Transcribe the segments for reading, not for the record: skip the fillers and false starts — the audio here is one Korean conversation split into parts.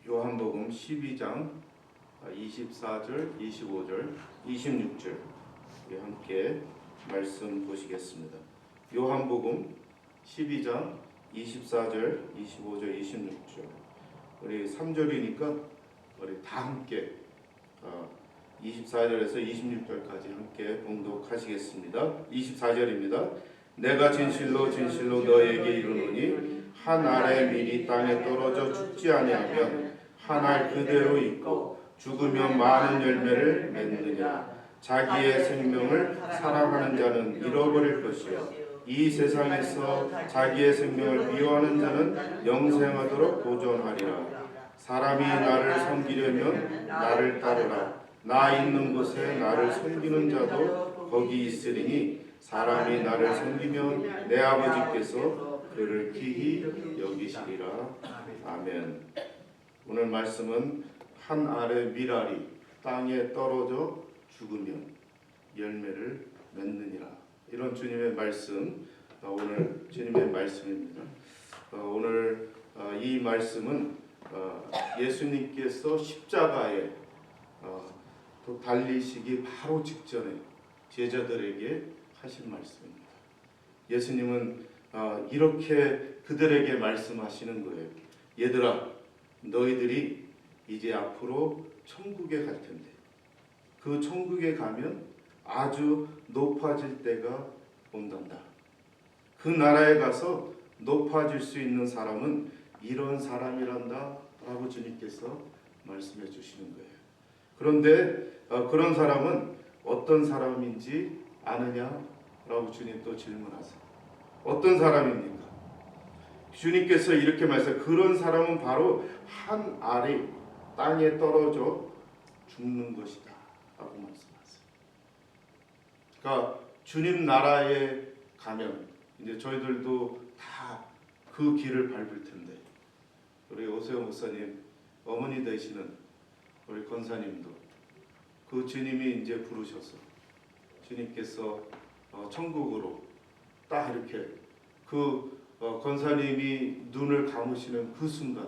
요한복음 12장 24절, 25절, 26절 함께 말씀 보시겠습니다. 요한복음 12장 24절, 25절, 26절 우리 3절이니까 우리 다 함께 24절에서 26절까지 함께 봉독하시겠습니다. 24절입니다. 내가 진실로 진실로 너에게 이르노니 한 알의 밀이 땅에 떨어져 죽지 아니하면 한 알 그대로 있고 죽으면 많은 열매를 맺느니라. 자기의 생명을 사랑하는 자는 잃어버릴 것이요 이 세상에서 자기의 생명을 미워하는 자는 영생하도록 보존하리라. 사람이 나를 섬기려면 나를 따르라. 나 있는 곳에 나를 섬기는 자도 거기 있으리니 사람이 나를 섬기면 내 아버지께서 그를 귀히 여기시리라. 아멘. 오늘 말씀은 한 알의 밀알이 땅에 떨어져 죽으면 열매를 맺느니라. 이런 주님의 말씀, 오늘 주님의 말씀입니다. 오늘 이 말씀은 예수님께서 십자가에 달리시기 바로 직전에 제자들에게 하신 말씀입니다. 예수님은 이렇게 그들에게 말씀하시는 거예요. 얘들아, 너희들이 이제 앞으로 천국에 갈 텐데 그 천국에 가면 아주 높아질 때가 온단다. 그 나라에 가서 높아질 수 있는 사람은 이런 사람이란다 라고 주님께서 말씀해 주시는 거예요. 그런데 그런 사람은 어떤 사람인지 아느냐? 라고 주님 또 질문하세요. 어떤 사람입니까? 주님께서 이렇게 말씀하세요. 그런 사람은 바로 한 알이 땅에 떨어져 죽는 것이다 라고 말씀하세요. 그러니까 주님 나라에 가면 이제 저희들도 다 그 길을 밟을 텐데 우리 오세영 목사님 어머니 되시는 우리 권사님도 그 주님이 이제 부르셔서 주님께서 천국으로 딱 이렇게 그 권사님이 눈을 감으시는 그 순간,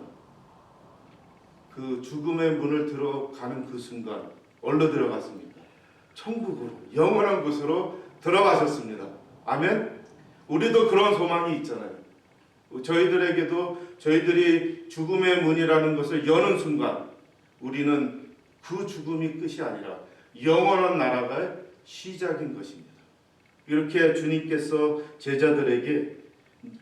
그 죽음의 문을 들어가는 그 순간 어디로 들어갔습니까? 천국으로, 영원한 곳으로 들어가셨습니다. 아멘. 우리도 그런 소망이 있잖아요. 저희들에게도 저희들이 죽음의 문이라는 것을 여는 순간 우리는 그 죽음이 끝이 아니라 영원한 나라가 시작인 것입니다. 이렇게 주님께서 제자들에게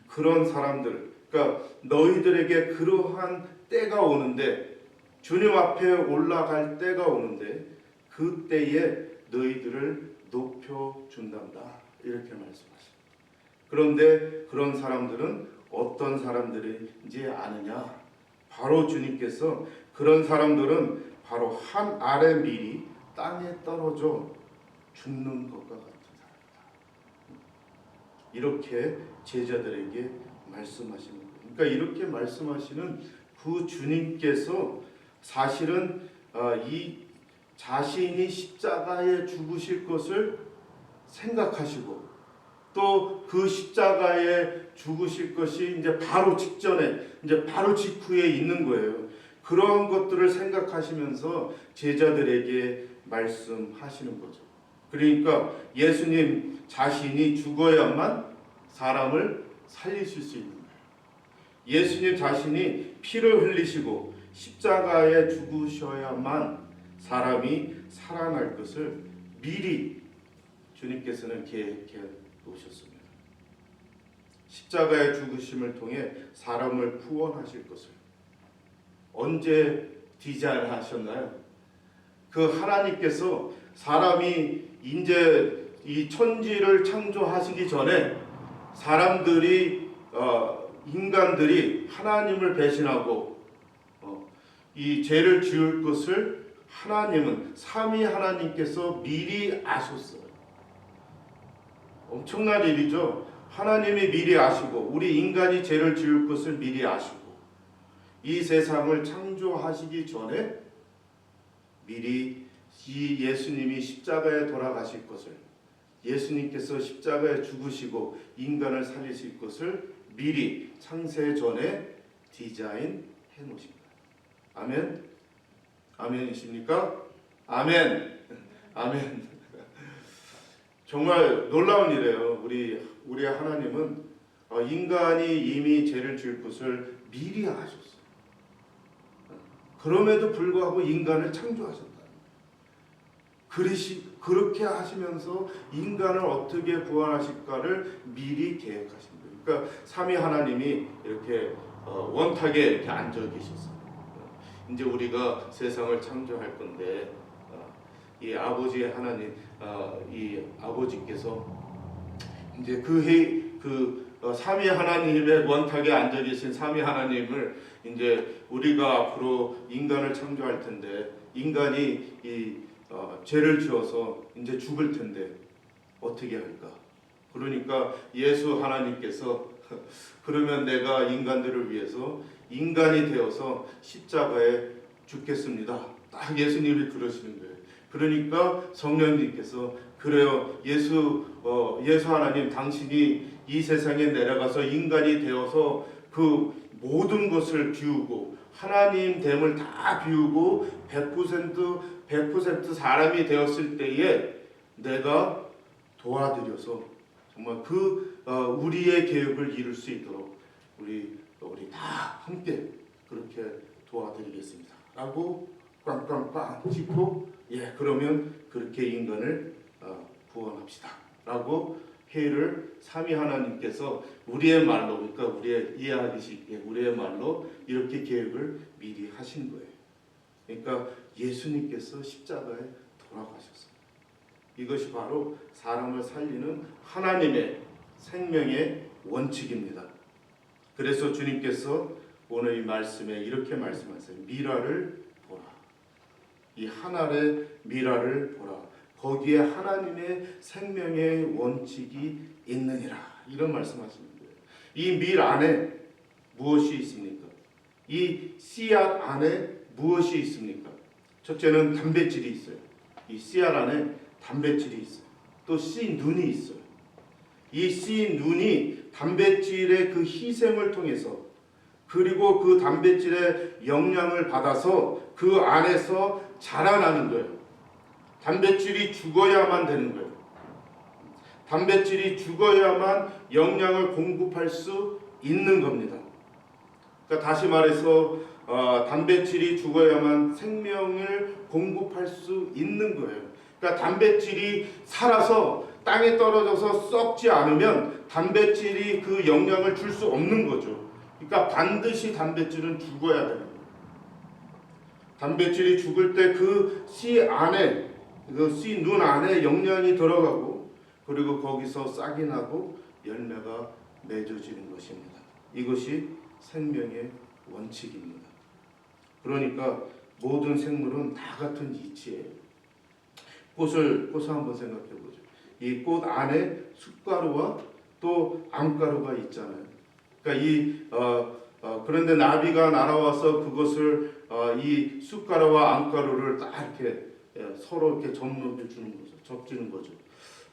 그런 사람들, 그러니까 너희들에게 그러한 때가 오는데 주님 앞에 올라갈 때가 오는데 그 때에 너희들을 높여준단다 이렇게 말씀하십니다. 그런데 그런 사람들은 어떤 사람들인지 아느냐? 바로 주님께서 그런 사람들은 바로 한 알의 밀이 땅에 떨어져 죽는 것과 같은 사람이다. 이렇게 제자들에게 말씀하시는 거예요. 그러니까 이렇게 말씀하시는 그 주님께서 사실은 이 자신이 십자가에 죽으실 것을 생각하시고 또 그 십자가에 죽으실 것이 이제 바로 직전에 이제 바로 직후에 있는 거예요. 그런 것들을 생각하시면서 제자들에게 말씀하시는 거죠. 그러니까 예수님 자신이 죽어야만 사람을 살리실 수 있는 거예요. 예수님 자신이 피를 흘리시고 십자가에 죽으셔야만 사람이 살아날 것을 미리 주님께서는 계획해 놓으셨습니다. 십자가의 죽으심을 통해 사람을 구원하실 것을 언제 디자인하셨나요? 그 하나님께서 사람이 이제 이 천지를 창조하시기 전에 사람들이 인간들이 하나님을 배신하고 이 죄를 지을 것을 하나님은 삼위 하나님께서 미리 아셨어요. 엄청난 일이죠. 하나님이 미리 아시고 우리 인간이 죄를 지을 것을 미리 아시고 이 세상을 창조하시기 전에 미리 이 예수님이 십자가에 돌아가실 것을 예수님께서 십자가에 죽으시고 인간을 살리실 것을 미리 창세 전에 디자인해 놓으신 거예요. 아멘. 아멘이십니까? 아멘. 아멘. 정말 놀라운 일이에요. 우리 하나님은 인간이 이미 죄를 지을 것을 미리 아셨어요. 그럼에도 불구하고 인간을 창조하셨다. 그렇게 하시면서 인간을 어떻게 구원하실까를 미리 계획하신 거예요. 그러니까 삼위 하나님이 이렇게 원탁에 이렇게 앉아 계셨어요. 이제 우리가 세상을 창조할 건데 이 아버지 하나님, 이 아버지께서 이제 삼위 하나님의 원탁에 앉아 계신 삼위 하나님을 이제 우리가 앞으로 인간을 창조할 텐데 인간이 죄를 지어서 이제 죽을 텐데 어떻게 할까? 그러니까 예수 하나님께서 그러면 내가 인간들을 위해서 인간이 되어서 십자가에 죽겠습니다. 딱 예수님이 그러시는 거예요. 그러니까 성령님께서 그래요. 예수 하나님 당신이 이 세상에 내려가서 인간이 되어서 그 모든 것을 비우고 하나님 됨을 다 비우고 100% 사람이 되었을 때에 내가 도와드려서 정말 우리의 계획을 이룰 수 있도록 우리 다 함께 그렇게 도와드리겠습니다. 라고 꽝꽝꽝 찍고 그러면 그렇게 인간을 구원합시다. 라고 회의를 삼위 하나님께서 우리의 말로 그러니까 우리의 이해하기 쉽게 우리의 말로 이렇게 계획을 미리 하신 거예요. 그러니까 예수님께서 십자가에 돌아가셨어요. 이것이 바로 사람을 살리는 하나님의 생명의 원칙입니다. 그래서 주님께서 오늘 이 말씀에 이렇게 말씀하세요. 미라를 보라. 이 하늘의 미라를 보라. 거기에 하나님의 생명의 원칙이 있느니라. 이런 말씀하시는 거예요. 이 밀 안에 무엇이 있습니까? 이 씨앗 안에 무엇이 있습니까? 첫째는 단백질이 있어요. 이 씨앗 안에 단백질이 있어요. 또 씨 눈이 있어요. 이 씨 눈이 단백질의 그 희생을 통해서 그리고 그 단백질의 영양을 받아서 그 안에서 자라나는 거예요. 단백질이 죽어야만 되는 거예요. 단백질이 죽어야만 영양을 공급할 수 있는 겁니다. 그러니까 다시 말해서 단백질이 죽어야만 생명을 공급할 수 있는 거예요. 그러니까 단백질이 살아서 땅에 떨어져서 썩지 않으면 단백질이 그 영양을 줄 수 없는 거죠. 그러니까 반드시 단백질은 죽어야 됩니다. 단백질이 죽을 때 그 씨 안에 그 씨 눈 안에 영양이 들어가고 그리고 거기서 싹이 나고 열매가 맺어지는 것입니다. 이것이 생명의 원칙입니다. 그러니까 모든 생물은 다 같은 이치예요. 꽃을 한번 생각해 보죠. 이 꽃 안에 숫가루와 또 암가루가 있잖아요. 그러니까 그런데 나비가 날아와서 그것을 이 숫가루와 암가루를 딱 이렇게 서로 이렇게 접지는 거죠.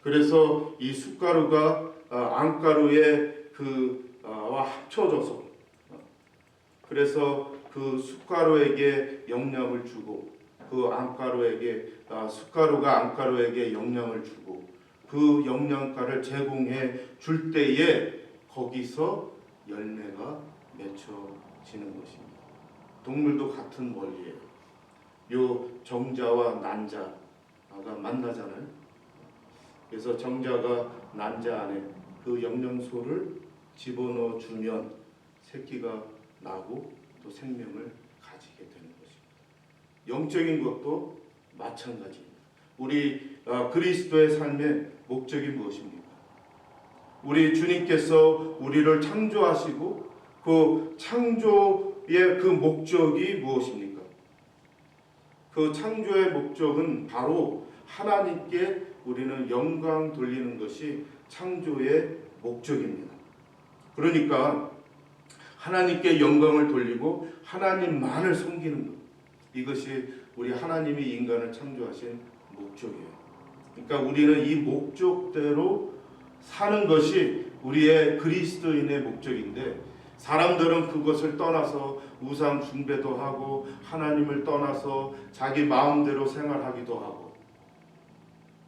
그래서 이 숫가루가 암가루에 와 합쳐져서 그래서 그 숫가루에게 영양을 주고 그 암가루에게 숫가루가 암가루에게 영양을 주고 그 영양가를 제공해 줄 때에 거기서 열매가 맺혀지는 것입니다. 동물도 같은 원리예요. 요 정자와 난자가 만나잖아요. 그래서 정자가 난자 안에 그 영양소를 집어넣어 주면 새끼가 나고 또 생명을 가지게 되는 것입니다. 영적인 것도 마찬가지입니다. 우리 그리스도의 삶의 목적이 무엇입니까? 우리 주님께서 우리를 창조하시고 그 창조의 그 목적이 무엇입니까? 그 창조의 목적은 바로 하나님께 우리는 영광 돌리는 것이 창조의 목적입니다. 그러니까 하나님께 영광을 돌리고 하나님만을 섬기는 것. 이것이 우리 하나님이 인간을 창조하신 목적이에요. 그러니까 우리는 이 목적대로 사는 것이 우리의 그리스도인의 목적인데 사람들은 그것을 떠나서 우상 숭배도 하고 하나님을 떠나서 자기 마음대로 생활하기도 하고,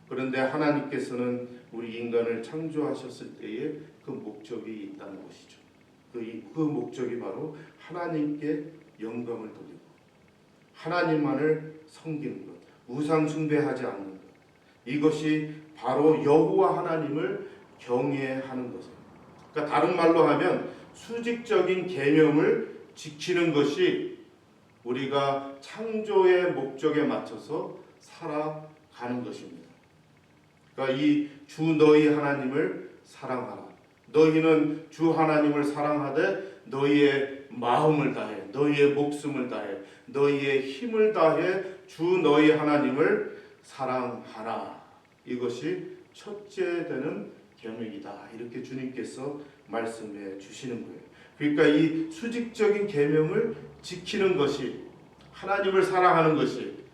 그런데 하나님께서는 우리 인간을 창조하셨을 때에 그 목적이 있다는 것이죠. 그 목적이 바로 하나님께 영광을 돌리고 하나님만을 섬기는 것, 우상 숭배하지 않는 것, 이것이 바로 여호와 하나님을 경외하는 것입니다. 그러니까 다른 말로 하면 수직적인 계명을 지키는 것이 우리가 창조의 목적에 맞춰서 살아가는 것입니다. 그러니까 이 주 너희 하나님을 사랑하라. 너희는 주 하나님을 사랑하되 너희의 마음을 다해, 너희의 목숨을 다해, 너희의 힘을 다해 주 너희 하나님을 사랑하라. 이것이 첫째 되는 계명이다. 이렇게 주님께서 말씀해 주시는 거예요. 그러니까 이 수직적인 계명을 지키는 것이, 하나님을 사랑하는 것이,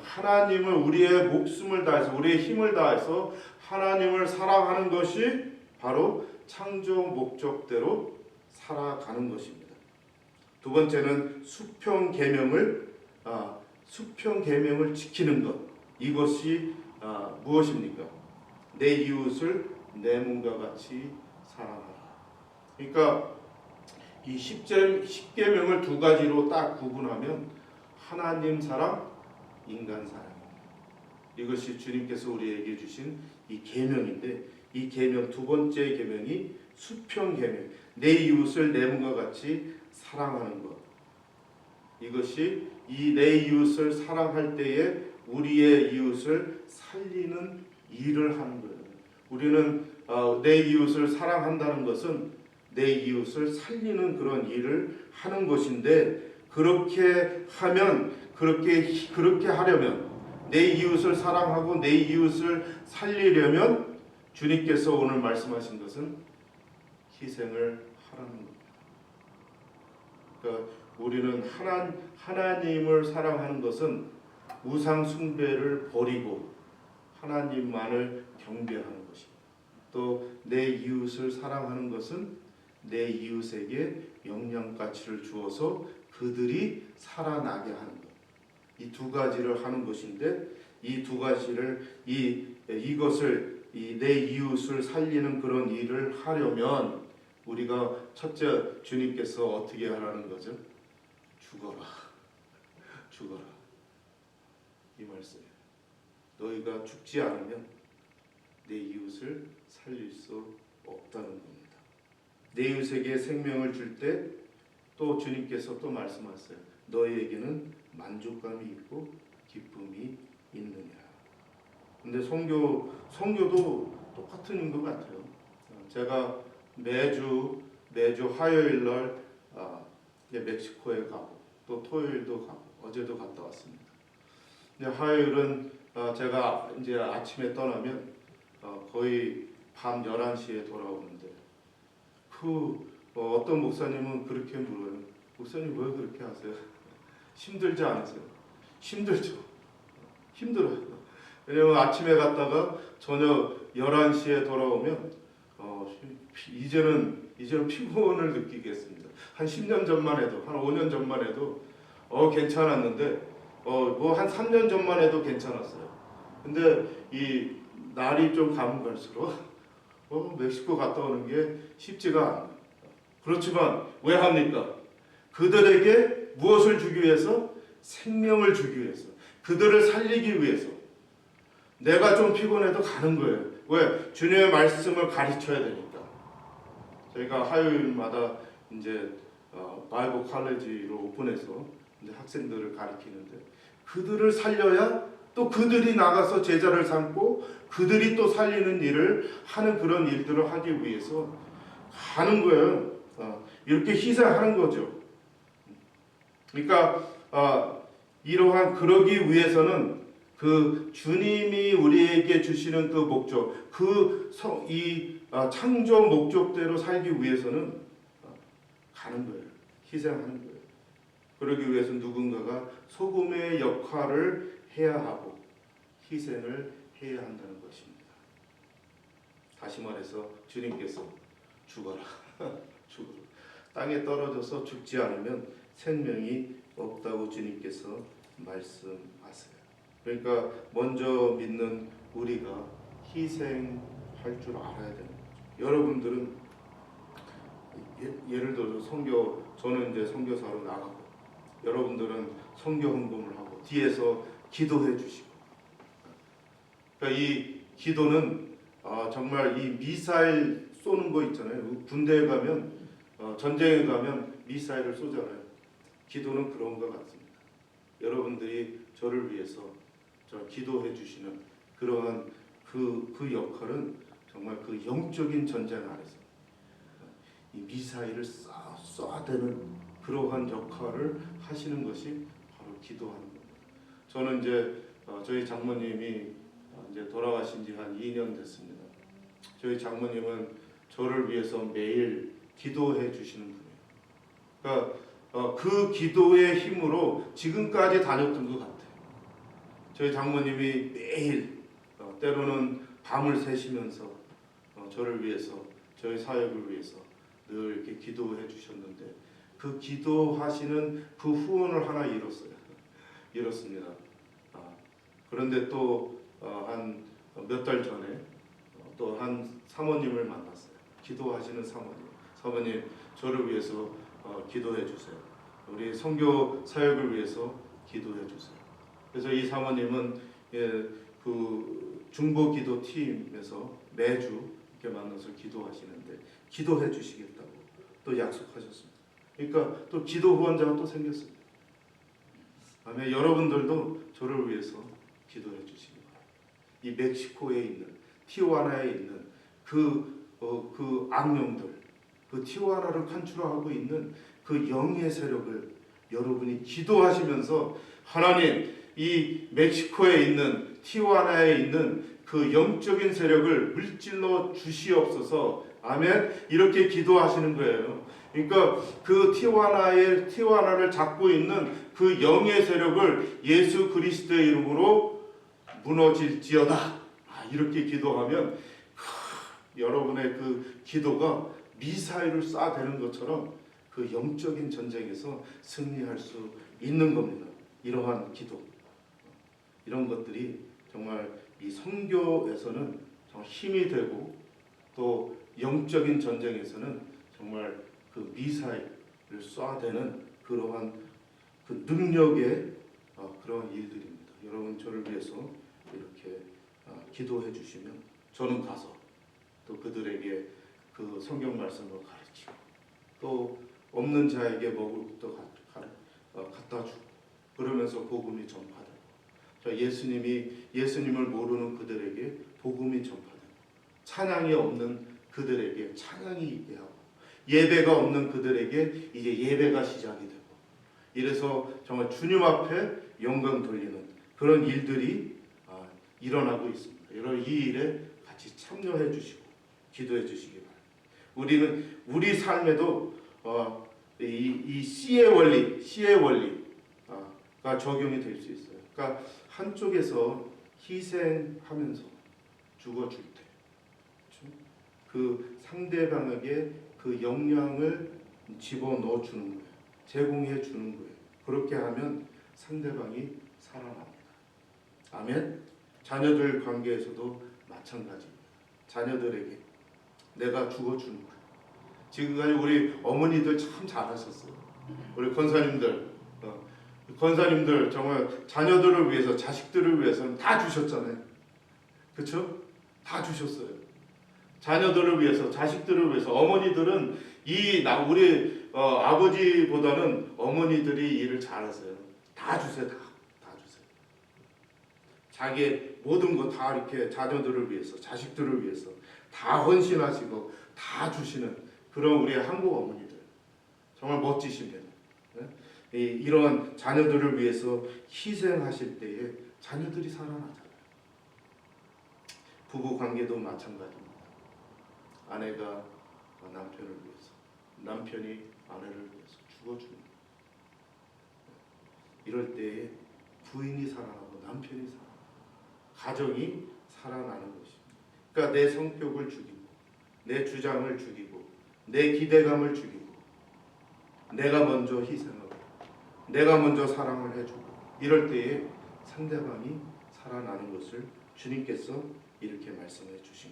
하나님을 우리의 목숨을 다해서 우리의 힘을 다해서 하나님을 사랑하는 것이 바로 창조 목적대로 살아가는 것입니다. 두 번째는 수평 계명을 지키는 것. 이것이 무엇입니까? 내 이웃을 내 몸과 같이 사랑하라. 그러니까 이 10계명을 두 가지로 딱 구분하면 하나님 사랑, 인간 사랑입니다. 이것이 주님께서 우리에게 주신 이 계명인데, 이 계명 두 번째 계명이 수평 계명, 내 이웃을 내 몸과 같이 사랑하는 것. 이것이 이 내 이웃을 사랑할 때에 우리의 이웃을 살리는 일을 하는 거예요. 우리는 내 이웃을 사랑한다는 것은 내 이웃을 살리는 그런 일을 하는 것인데, 그렇게 하려면, 내 이웃을 사랑하고 내 이웃을 살리려면 주님께서 오늘 말씀하신 것은 희생을 하라는 겁니다. 그러니까 우리는 하나님을 사랑하는 것은 우상 숭배를 버리고 하나님만을 경배하는 것입니다. 또 내 이웃을 사랑하는 것은 내 이웃에게 영양가치를 주어서 그들이 살아나게 하는 것. 이 두 가지를 하는 것인데, 이 두 가지를 이것을 내 이웃을 살리는 그런 일을 하려면 우리가 첫째, 주님께서 어떻게 하라는 거죠? 죽어라. 죽어라. 이 말씀이에요. 너희가 죽지 않으면 내 이웃을 살릴 수 없다는 겁니다. 내 이웃에게 생명을 줄 때 또 주님께서 또 말씀하세요. 너희에게는 만족감이 있고 기쁨이 있느냐. 근데 성교도 똑같은 것 같아요. 제가 매주 화요일 날 멕시코에 가고, 또 토요일도 가고, 어제도 갔다 왔습니다. 근데 화요일은 제가 이제 아침에 떠나면 거의 밤 11시에 돌아오는데, 어떤 목사님은 그렇게 물어요. 목사님 왜 그렇게 하세요? 힘들지 않으세요? 힘들죠. 힘들어요. 왜냐면 아침에 갔다가 저녁 11시에 돌아오면 이제는 피곤을 느끼겠습니다. 한 10년 전만 해도, 한 5년 전만 해도 괜찮았는데, 뭐 한 3년 전만 해도 괜찮았어요. 근데 이 날이 좀 가면 갈수록 멕시코 갔다 오는 게 쉽지가 않아요. 그렇지만 왜 합니까? 그들에게 무엇을 주기 위해서? 생명을 주기 위해서, 그들을 살리기 위해서. 내가 좀 피곤해도 가는 거예요. 왜? 주님의 말씀을 가르쳐야 되니까. 저희가 화요일마다 이제 바이블 칼리지로 오픈해서 이제 학생들을 가르치는데, 그들을 살려야 또 그들이 나가서 제자를 삼고 그들이 또 살리는 일을 하는 그런 일들을 하기 위해서 가는 거예요. 이렇게 희생하는 거죠. 그러니까 그러기 위해서는 그 주님이 우리에게 주시는 그 목적, 창조 목적대로 살기 위해서는 가는 거예요. 희생하는 거예요. 그러기 위해서 누군가가 소금의 역할을 해야 하고 희생을 해야 한다는 것입니다. 다시 말해서 주님께서 죽어라. 죽어라. 땅에 떨어져서 죽지 않으면 생명이 없다고 주님께서 말씀하세요. 그러니까 먼저 믿는 우리가 희생할 줄 알아야 되는 거죠. 여러분들은 예를 들어서 저는 이제 선교사로 나가고 여러분들은 선교 헌금을 하고 뒤에서 기도해 주시고, 그러니까 이 기도는 정말 이 미사일 쏘는 거 있잖아요. 군대에 가면 전쟁에 가면 미사일을 쏘잖아요. 기도는 그런 것 같습니다. 여러분들이 저를 위해서 기도해 주시는 그러한 그 역할은 정말 그 영적인 전쟁 안에서 이 미사일을 쏴대는 그러한 역할을 하시는 것이 바로 기도하는 겁니다. 저는 이제 저희 장모님이 이제 돌아가신 지 한 2년 됐습니다. 저희 장모님은 저를 위해서 매일 기도해 주시는 분이에요. 그러니까 그 기도의 힘으로 지금까지 다녔던 것 같아요. 저희 장모님이 매일 때로는 밤을 새시면서 저를 위해서, 저희 사역을 위해서 늘 이렇게 기도해 주셨는데 그 기도하시는 그 후원을 하나 이뤘습니다. 그런데 또 한 몇 달 전에 또 한 사모님을 만났어요. 기도하시는 사모님 저를 위해서 기도해 주세요. 우리 선교 사역을 위해서 기도해 주세요. 그래서 이 사모님은 그 중보 기도 팀에서 매주 이렇게 만나서 기도하시는데 기도해 주시겠다고 또 약속하셨습니다. 그러니까 또 기도 후원자가 또 생겼습니다. 아멘. 여러분들도 저를 위해서 기도해 주시기 바랍니다. 이 멕시코에 있는 티juana에 있는 그 악령들, 그 티juana를 컨트롤하고 있는 그 영의 세력을 여러분이 기도하시면서 하나님, 이 멕시코에 있는 티juana에 있는 그 영적인 세력을 물질러 주시옵소서. 아멘. 이렇게 기도하시는 거예요. 그러니까 그 티juana를 잡고 있는 그 영의 세력을 예수 그리스도의 이름으로 무너질지어다. 이렇게 기도하면 여러분의 그 기도가 미사일을 쏴대는 것처럼 그 영적인 전쟁에서 승리할 수 있는 겁니다. 이러한 기도, 이런 것들이 정말 이 선교에서는 정말 힘이 되고 또 영적인 전쟁에서는 정말 그 미사일을 쏴대는 그러한 그 능력의 그러한 일들입니다. 여러분 저를 위해서 이렇게 기도해 주시면 저는 가서 또 그들에게 그 성경 말씀을 가르치고 또 없는 자에게 먹을 것도 갖다 주고 그러면서 복음이 전파되고 예수님을 모르는 그들에게 복음이 전파되고 찬양이 없는 그들에게 찬양이 있게 하고 예배가 없는 그들에게 이제 예배가 시작이 되고 이래서 정말 주님 앞에 영광 돌리는 그런 일들이 일어나고 있습니다. 여러분 이 일에 같이 참여해 주시고 기도해 주시기 바랍니다. 우리 삶에도 이 C의 원리가 적용이 될 수 있어요. 그러니까 한쪽에서 희생하면서 죽어줄 때, 그 상대방에게 그 역량을 집어넣어 주는 거예요. 제공해 주는 거예요. 그렇게 하면 상대방이 살아납니다. 아멘. 자녀들 관계에서도 마찬가지입니다. 자녀들에게 내가 죽어주는 거예요. 지금까지 우리 어머니들 참 잘하셨어요. 우리 권사님들 정말 자녀들을 위해서, 자식들을 위해서는 다 주셨잖아요. 그렇죠? 다 주셨어요. 자녀들을 위해서, 자식들을 위해서. 어머니들은 우리 아버지보다는 어머니들이 일을 잘하세요. 다 주세요. 다 주세요. 자기의 모든 거 다 이렇게 자녀들을 위해서, 자식들을 위해서 다 헌신하시고 다 주시는 그런 우리 한국 어머니들 정말 멋지십니다. 이런 자녀들을 위해서 희생하실 때에 자녀들이 살아나잖아요. 부부 관계도 마찬가지입니다. 아내가 남편을 위해서, 남편이 아내를 위해서 죽어주는 거예요. 이럴 때에 부인이 살아나고 남편이 살아나고 가정이 살아나는 것입니다. 그러니까 내 성격을 죽이고 내 주장을 죽이고 내 기대감을 죽이고 내가 먼저 희생하고 내가 먼저 사랑을 해주고 이럴 때에 상대방이 살아나는 것을 주님께서 이렇게 말씀해 주신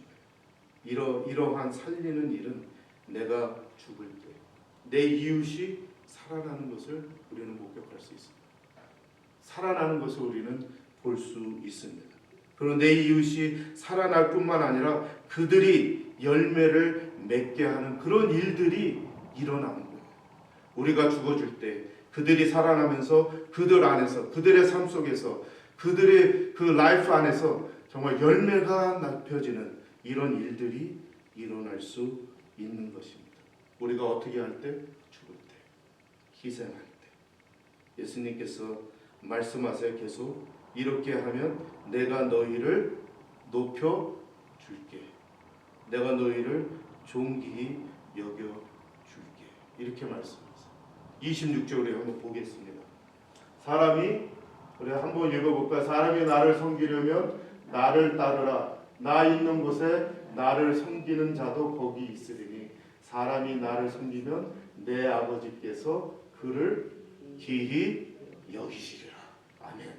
거예요. 이러한 살리는 일은 내가 죽을 때 내 이웃이 살아나는 것을 우리는 목격할 수 있습니다. 살아나는 것을 우리는 볼 수 있습니다. 그리고 내 이웃이 살아날 뿐만 아니라 그들이 열매를 맺게 하는 그런 일들이 일어나는 거예요. 우리가 죽어줄 때 그들이 살아나면서 그들 안에서 그들의 삶 속에서 그들의 그 라이프 안에서 정말 열매가 맺혀지는 이런 일들이 일어날 수 있는 것입니다. 우리가 어떻게 할 때? 죽을 때, 희생할 때. 예수님께서 말씀하세요. 계속 이렇게 하면 내가 너희를 높여 줄게. 내가 너희를 존귀히 여겨 줄게. 이렇게 말씀하세요. 26절에 한번 보겠습니다. 사람이 우리 한번 읽어볼까요? 사람이 나를 섬기려면 나를 따르라. 나 있는 곳에 나를 섬기는 자도 거기 있으리니 사람이 나를 섬기면 내 아버지께서 그를 기히 여기시리라. 아멘.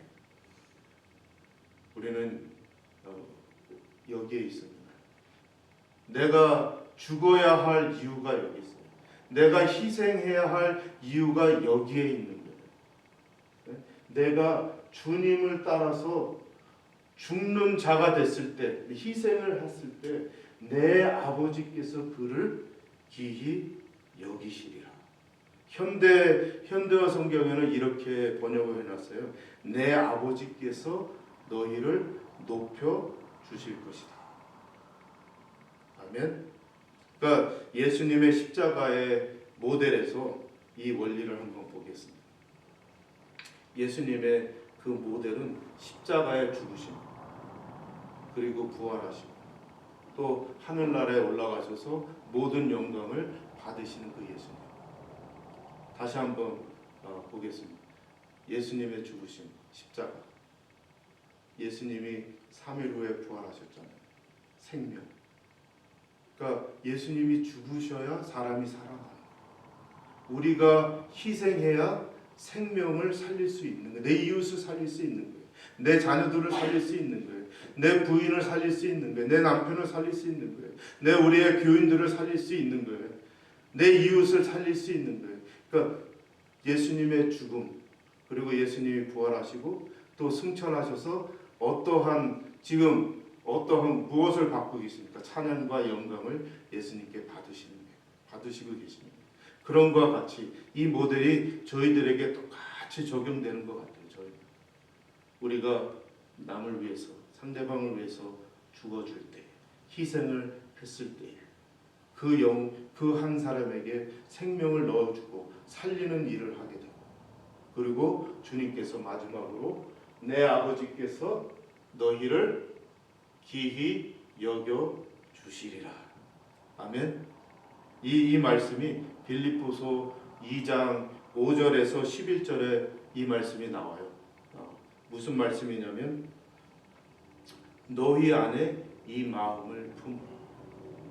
우리는 여기에 있습니다. 내가 죽어야 할 이유가 여기 있어요. 내가 희생해야 할 이유가 여기에 있는 거예요. 내가 주님을 따라서 죽는 자가 됐을 때, 희생을 했을 때 내 아버지께서 그를 기히 여기시리라. 현대어 성경에는 이렇게 번역을 해놨어요. 내 아버지께서 너희를 높여 주실 것이다. 아멘. 그러니까 예수님의 십자가의 모델에서 이 원리를 한번 보겠습니다. 예수님의 그 모델은 십자가의 죽으심, 그리고 부활하시고 또 하늘나라에 올라가셔서 모든 영광을 받으시는 그 예수님. 다시 한번 보겠습니다. 예수님의 죽으심, 십자가. 예수님이 3일 후에 부활하셨잖아요. 생명. 그러니까 예수님이 죽으셔야 사람이 살아나요. 우리가 희생해야 생명을 살릴 수 있는 거예요. 내 이웃을 살릴 수 있는 거예요. 내 자녀들을 살릴 수 있는 거예요. 내 부인을 살릴 수 있는 거예요. 내 남편을 살릴 수 있는 거예요. 내 우리의 교인들을 살릴 수 있는 거예요. 내 이웃을 살릴 수 있는 거예요. 그러니까 예수님의 죽음, 그리고 예수님이 부활하시고 또 승천하셔서 지금 어떠한 무엇을 받고 계십니까? 찬양과 영광을 예수님께 받으시고 계십니다. 그런 것과 같이 이 모델이 저희들에게 똑같이 적용되는 것 같아요. 우리가 남을 위해서, 상대방을 위해서 죽어줄 때, 희생을 했을 때, 그 한 사람에게 생명을 넣어주고 살리는 일을 하게 되고, 그리고 주님께서 마지막으로 내 아버지께서 너희를 기히 여겨 주시리라. 아멘. 이 말씀이 빌립보서 2장 5절에서 11절에 이 말씀이 나와요. 무슨 말씀이냐면 너희 안에 이 마음을 품으라.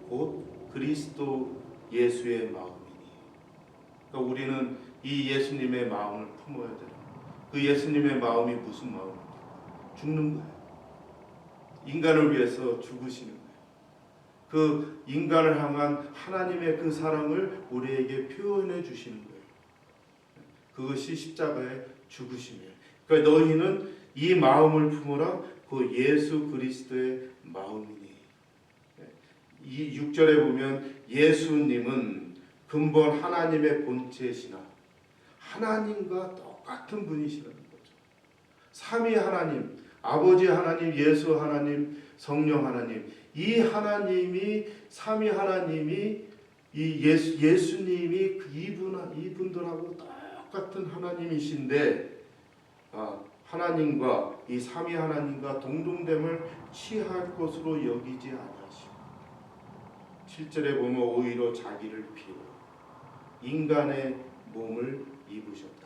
곧 그리스도 예수의 마음이니. 그러니까 우리는 이 예수님의 마음을 품어야 돼요. 그 예수님의 마음이 무슨 마음입니까? 죽는 거예요. 인간을 위해서 죽으시는 거예요. 그 인간을 향한 하나님의 그 사랑을 우리에게 표현해 주시는 거예요. 그것이 십자가의 죽으심이에요. 그러니까 너희는 이 마음을 품으라. 그 예수 그리스도의 마음이니. 이 6절에 보면 예수님은 근본 하나님의 본체시나 하나님과 똑같은 분이시라는 거죠. 삼위 하나님, 아버지 하나님, 예수 하나님, 성령 하나님, 이 하나님이 삼위 하나님이 이 예수님이 이분들하고 똑같은 하나님이신데 하나님과 이 삼위 하나님과 동등됨을 취할 것으로 여기지 아니하시고 7절에 보면 오히려 자기를 비워 인간의 몸을 입으셨다.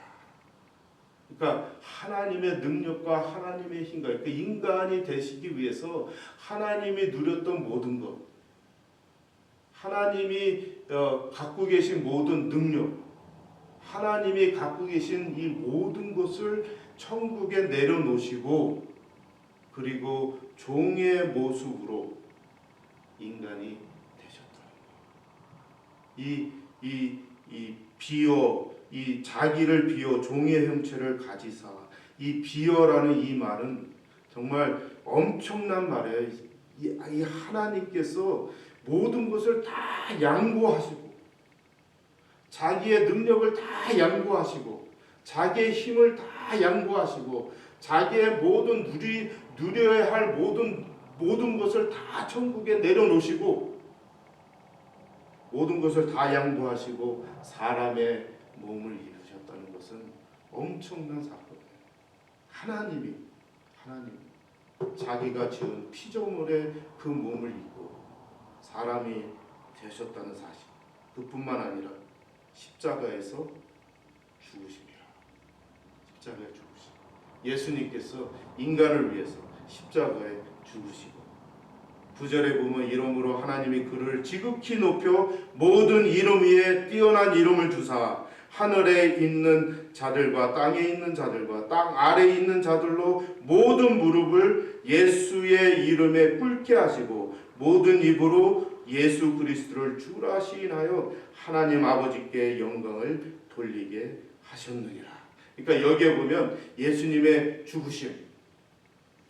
그러니까 하나님의 능력과 하나님의 힘과 그 인간이 되시기 위해서 하나님이 누렸던 모든 것, 하나님이 갖고 계신 모든 능력, 하나님이 갖고 계신 이 모든 것을 천국에 내려놓으시고 그리고 종의 모습으로 인간이 되셨다. 이 자기를 비어 종의 형체를 가지사, 이 비어라는 이 말은 정말 엄청난 말이에요. 이 하나님께서 모든 것을 다 양보하시고 자기의 능력을 다 양보하시고 자기의 힘을 다 양보하시고 자기의 모든 누려야 할 모든 것을 다 천국에 내려놓으시고 모든 것을 다 양보하시고 사람의 몸을 이루셨다는 것은 엄청난 사건이에요. 하나님이 자기가 지은 피조물의 그 몸을 입고 사람이 되셨다는 사실, 그뿐만 아니라 십자가에서 죽으십니다. 십자가에 죽으시고 예수님께서 인간을 위해서 십자가에 죽으시고 9절에 보면 이러므로 하나님이 그를 지극히 높여 모든 이름 위에 뛰어난 이름을 주사 하늘에 있는 자들과 땅에 있는 자들과 땅 아래에 있는 자들로 모든 무릎을 예수의 이름에 꿇게 하시고 모든 입으로 예수 그리스도를 주라 시인하여 하나님 아버지께 영광을 돌리게 하셨느니라. 그러니까 여기에 보면 예수님의 죽으심,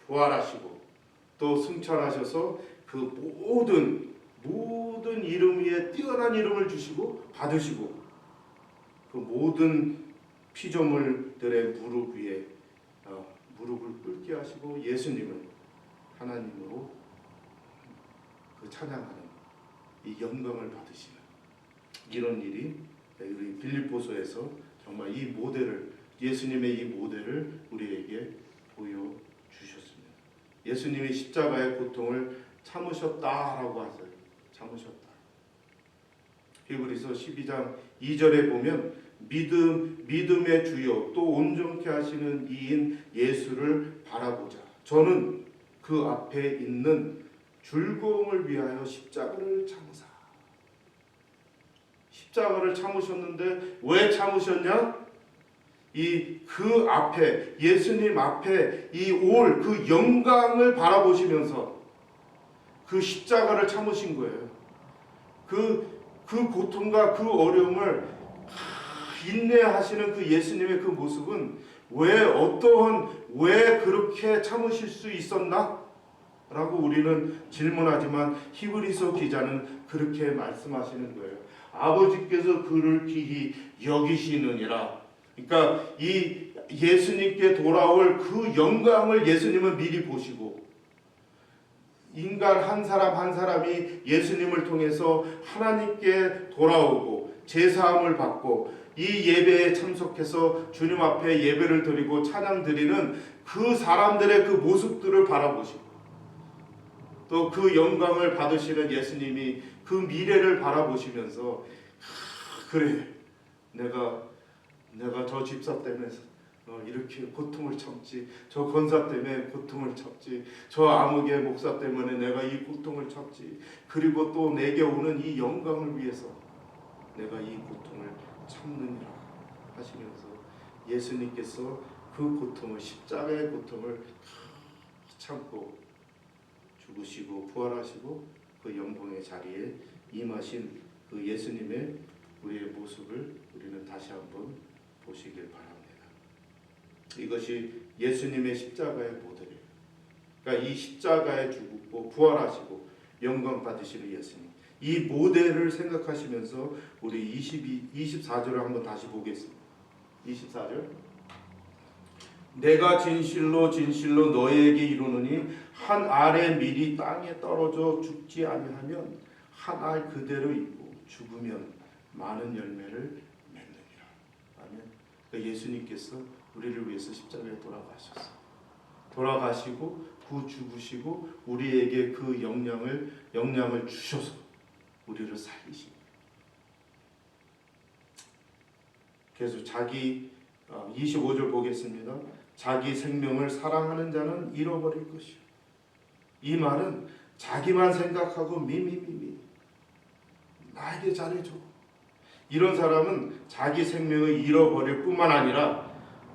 부활하시고 또 승천하셔서 그 모든 이름 위에 뛰어난 이름을 주시고 받으시고 그 모든 피조물들의 무릎 위에 무릎을 꿇게 하시고 예수님을 하나님으로 그 찬양하는 이 영광을 받으시는 이런 일이 우리 빌립보서에서 정말 이 모델을 예수님의 이 모델을 우리에게 보여주셨습니다. 예수님이 십자가의 고통을 참으셨다라고 하세요. 참으셨다. 히브리서 12장 2절에 보면 믿음의 주요 또 온전케 하시는 이인 예수를 바라보자. 저는 그 앞에 있는 즐거움을 위하여 십자가를 참으사. 십자가를 참으셨는데 왜 참으셨냐? 그 앞에 예수님 앞에 그 영광을 바라보시면서 그 십자가를 참으신 거예요. 그 고통과 그 어려움을 인내하시는 그 예수님의 그 모습은 왜 그렇게 참으실 수 있었나? 라고 우리는 질문하지만 히브리서 기자는 그렇게 말씀하시는 거예요. 아버지께서 그를 귀히 여기시느니라. 그러니까 이 예수님께 돌아올 그 영광을 예수님은 미리 보시고 인간 한 사람 한 사람이 예수님을 통해서 하나님께 돌아오고 제사함을 받고 이 예배에 참석해서 주님 앞에 예배를 드리고 찬양 드리는 그 사람들의 그 모습들을 바라보시고 또 그 영광을 받으시는 예수님이 그 미래를 바라보시면서 그래 내가 저 집사 때문에 이렇게 고통을 참지, 저 권사 때문에 고통을 참지, 저 암흑의 목사 때문에 내가 이 고통을 참지, 그리고 또 내게 오는 이 영광을 위해서 내가 이 고통을 참느니라 하시면서 예수님께서 그 고통을 십자가의 고통을 참고 죽으시고 부활하시고 그 영광의 자리에 임하신 그 예수님의 우리의 모습을 우리는 다시 한번 보시길 바랍니다. 이것이 예수님의 십자가의 모델이에요. 그러니까 이 십자가에 죽고 부활하시고 영광 받으시는 예수님, 이 모델을 생각하시면서 우리 24절을 한번 다시 보겠습니다. 24절 내가 진실로 너희에게 이르노니 한 알의 밀이 땅에 떨어져 죽지 아니하면 한 알 그대로 있고 죽으면 많은 열매를 맺느니라. 아멘. 그러니까 예수님께서 우리를 위해서 십자가에 돌아가시고 죽으시고 우리에게 그 영향을 주셔서 우리를 살리시고 계속 25절 보겠습니다. 자기 생명을 사랑하는 자는 잃어버릴 것이요. 이 말은 자기만 생각하고 나에게 잘해줘. 이런 사람은 자기 생명을 잃어버릴 뿐만 아니라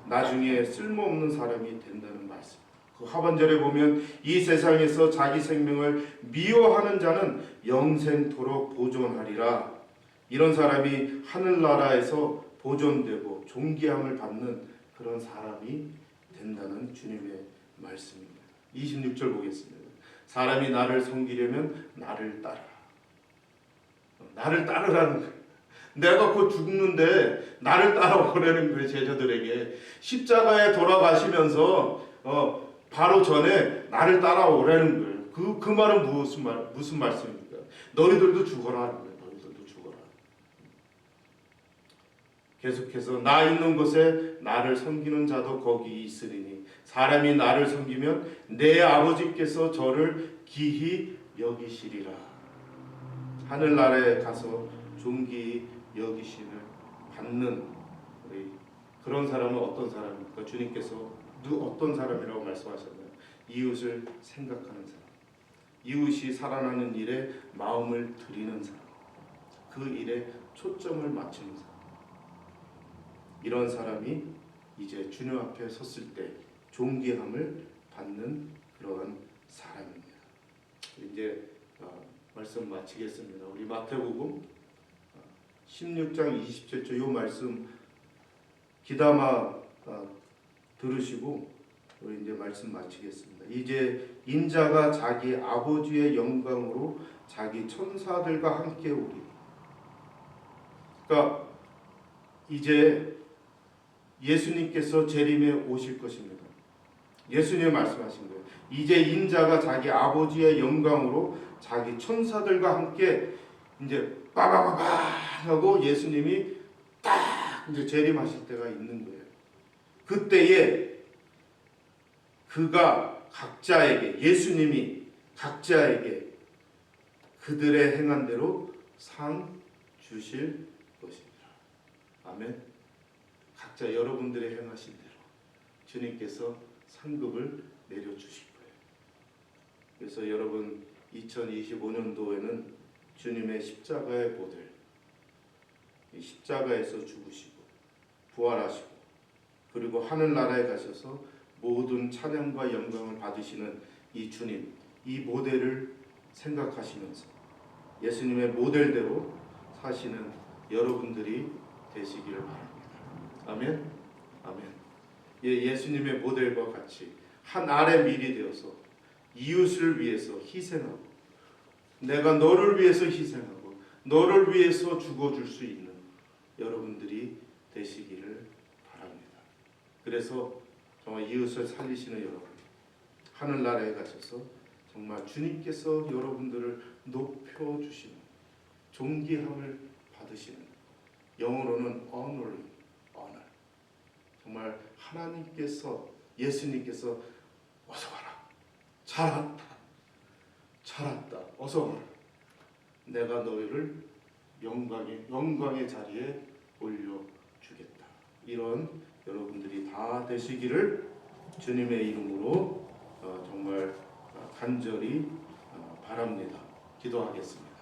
나중에 쓸모없는 사람이 된다는 말씀. 그 하반절에 보면 이 세상에서 자기 생명을 미워하는 자는 영생토록 보존하리라. 이런 사람이 하늘나라에서 보존되고 존귀함을 받는 그런 사람이 된다는 주님의 말씀입니다. 26절 보겠습니다. 사람이 나를 섬기려면 나를 따르라. 나를 따르라는 거예요. 내가 곧 죽는데 나를 따라오라는 거예요. 제자들에게 십자가에 돌아가시면서 바로 전에 나를 따라오라는 거예요. 그 말은 무슨 말씀입니까? 너희들도 죽어라. 너희들도 죽어라. 계속해서 나 있는 곳에 나를 섬기는 자도 거기 있으리니 사람이 나를 섬기면 내 아버지께서 저를 기히 여기시리라. 하늘나라에 가서 존귀히 여기심을 받는 우리 그런 사람은 어떤 사람입니까? 주님께서 어떤 사람이라고 말씀하셨나요? 이웃을 생각하는 사람, 이웃이 살아나는 일에 마음을 들이는 사람, 그 일에 초점을 맞추는 사람. 이런 사람이 이제 주님 앞에 섰을 때 존귀함을 받는 그러한 사람입니다. 이제 말씀 마치겠습니다. 우리 마태복음 16장 27절 이 말씀 귀담아 들으시고 우리 이제 말씀 마치겠습니다. 이제 인자가 자기 아버지의 영광으로 자기 천사들과 함께 오리니. 그러니까 이제 예수님께서 재림에 오실 것입니다. 예수님이 말씀하신 거예요. 이제 인자가 자기 아버지의 영광으로 자기 천사들과 함께 이제 빠바바바 하고 예수님이 딱 이제 재림하실 때가 있는 거예요. 그때에 그가 각자에게 예수님이 각자에게 그들의 행한 대로 상 주실 것입니다. 아멘. 각자 여러분들의 행하신 대로 주님께서 상급을 내려주실 거예요. 그래서 여러분 2025년도에는 주님의 십자가의 모델, 이 십자가에서 죽으시고 부활하시고 그리고 하늘나라에 가셔서 모든 찬양과 영광을 받으시는 이 주님, 이 모델을 생각하시면서 예수님의 모델대로 사시는 여러분들이 되시기를 바랍니다. 아멘. 아멘. 예수님의 모델과 같이 한 알의 밀이 되어서 이웃을 위해서 희생하고 내가 너를 위해서 희생하고 너를 위해서 죽어줄 수 있는 여러분들이 되시기를 바랍니다. 그래서 정말 이웃을 살리시는 여러분, 하늘나라에 가셔서 정말 주님께서 여러분들을 높여주시는 존귀함을 받으시는, 영어로는 honor, 정말 하나님께서 예수님께서 어서 와라, 잘 왔다, 어서 와라, 내가 너희를 영광의 자리에 올려주겠다. 이런 여러분들이 다 되시기를 주님의 이름으로 정말 간절히 바랍니다. 기도하겠습니다.